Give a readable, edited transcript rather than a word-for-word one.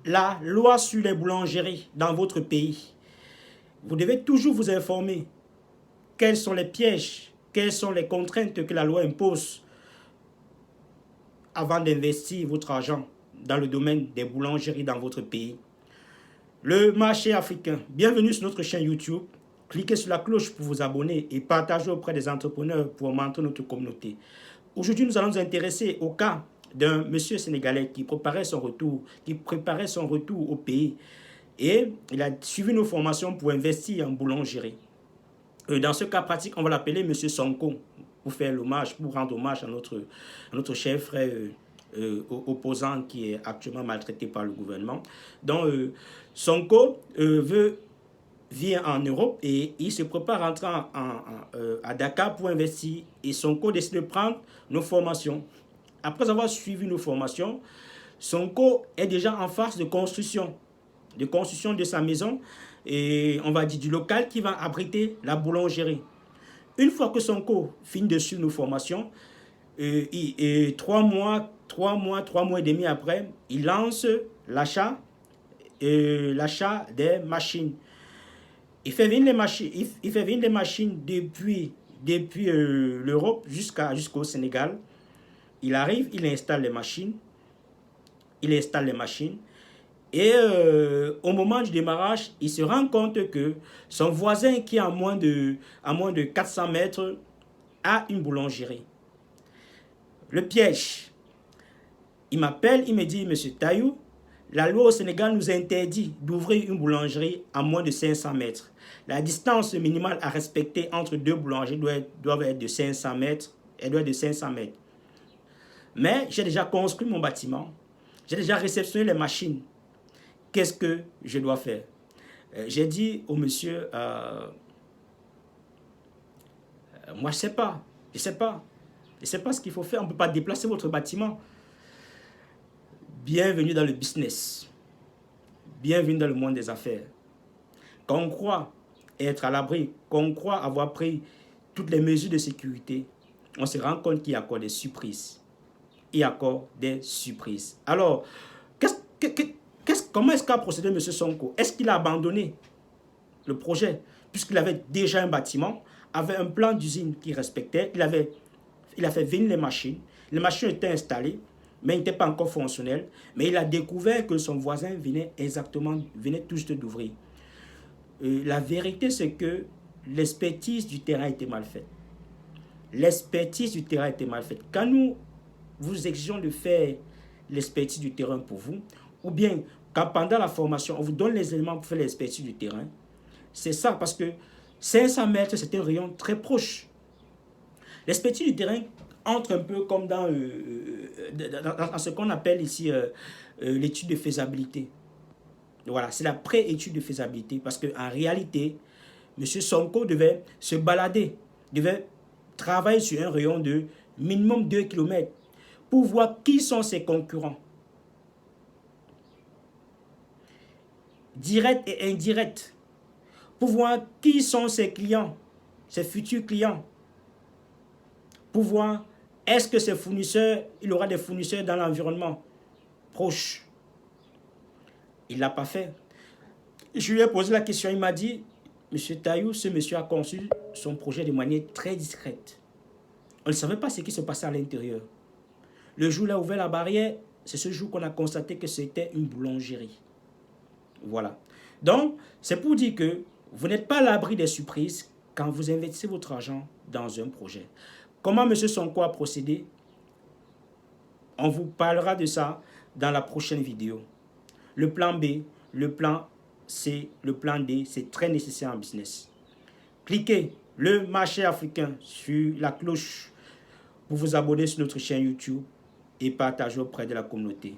la loi sur les boulangeries dans votre pays. Vous devez toujours vous informer quels sont les pièges, quelles sont les contraintes que la loi impose avant d'investir votre argent dans le domaine des boulangeries dans votre pays. Le marché africain. Bienvenue sur notre chaîne YouTube. Cliquez sur la cloche pour vous abonner et partagez auprès des entrepreneurs pour augmenter notre communauté. Aujourd'hui, nous allons nous intéresser au cas d'un monsieur sénégalais qui préparait son retour au pays. Et il a suivi nos formations pour investir en boulangerie. Dans ce cas pratique, on va l'appeler monsieur Sonko pour faire l'hommage, pour rendre hommage à notre cher frère opposant qui est actuellement maltraité par le gouvernement. Donc, Sonko vient en Europe et il se prépare à rentrer à Dakar pour investir. Et Sonko décide de prendre nos formations. Après avoir suivi nos formations, Sonko est déjà en phase de construction de sa maison et on va dire du local qui va abriter la boulangerie. Une fois que Sonko finit de suivre nos formations, et 3 mois et demi après, il lance l'achat des machines. Il fait venir les machines depuis l'Europe jusqu'au Sénégal. Il arrive, il installe les machines. Et au moment du démarrage, il se rend compte que son voisin qui est à moins de 400 mètres a une boulangerie. Le piège. Il m'appelle, il me dit, Monsieur Tayou, la loi au Sénégal nous interdit d'ouvrir une boulangerie à moins de 500 mètres. La distance minimale à respecter entre deux boulangeries doit être de 500 mètres. Elle doit être de 500 mètres. Mais j'ai déjà construit mon bâtiment. J'ai déjà réceptionné les machines. Qu'est-ce que je dois faire? J'ai dit au monsieur, moi je sais pas ce qu'il faut faire, on ne peut pas déplacer votre bâtiment. Bienvenue dans le business, bienvenue dans le monde des affaires. Quand on croit être à l'abri, quand on croit avoir pris toutes les mesures de sécurité, on se rend compte qu'il y a encore des surprises. Alors, comment est-ce qu'a procédé M. Sonko? Est-ce qu'il a abandonné le projet puisqu'il avait déjà un bâtiment, avait un plan d'usine qu'il respectait, il a fait venir les machines étaient installées, mais ils n'étaient pas encore fonctionnels, mais il a découvert que son voisin venait tout juste d'ouvrir. La vérité, c'est que l'expertise du terrain était mal faite. Quand nous vous exigeons de faire l'expertise du terrain pour vous, ou bien quand pendant la formation, on vous donne les éléments pour faire l'expertise du terrain, c'est ça, parce que 500 mètres, c'est un rayon très proche. L'expertise du terrain entre un peu comme dans ce qu'on appelle ici l'étude de faisabilité. Voilà, c'est la pré-étude de faisabilité, parce qu'en réalité, M. Sonko devait se balader, devait travailler sur un rayon de minimum 2 km pour voir qui sont ses concurrents, directs et indirects, pour voir qui sont ses clients, ses futurs clients, pour voir est-ce que ses fournisseurs, il aura des fournisseurs dans l'environnement proche. Il ne l'a pas fait. Je lui ai posé la question, il m'a dit, Monsieur Tayou, ce monsieur a conçu son projet de manière très discrète. On ne savait pas ce qui se passait à l'intérieur. Le jour où il a ouvert la barrière, c'est ce jour qu'on a constaté que c'était une boulangerie. Voilà. Donc, c'est pour dire que vous n'êtes pas à l'abri des surprises quand vous investissez votre argent dans un projet. Comment M. Sonko a procédé? On vous parlera de ça dans la prochaine vidéo. Le plan B, le plan C, le plan D, c'est très nécessaire en business. Cliquez le marché africain sur la cloche pour vous abonner sur notre chaîne YouTube et partagez auprès de la communauté.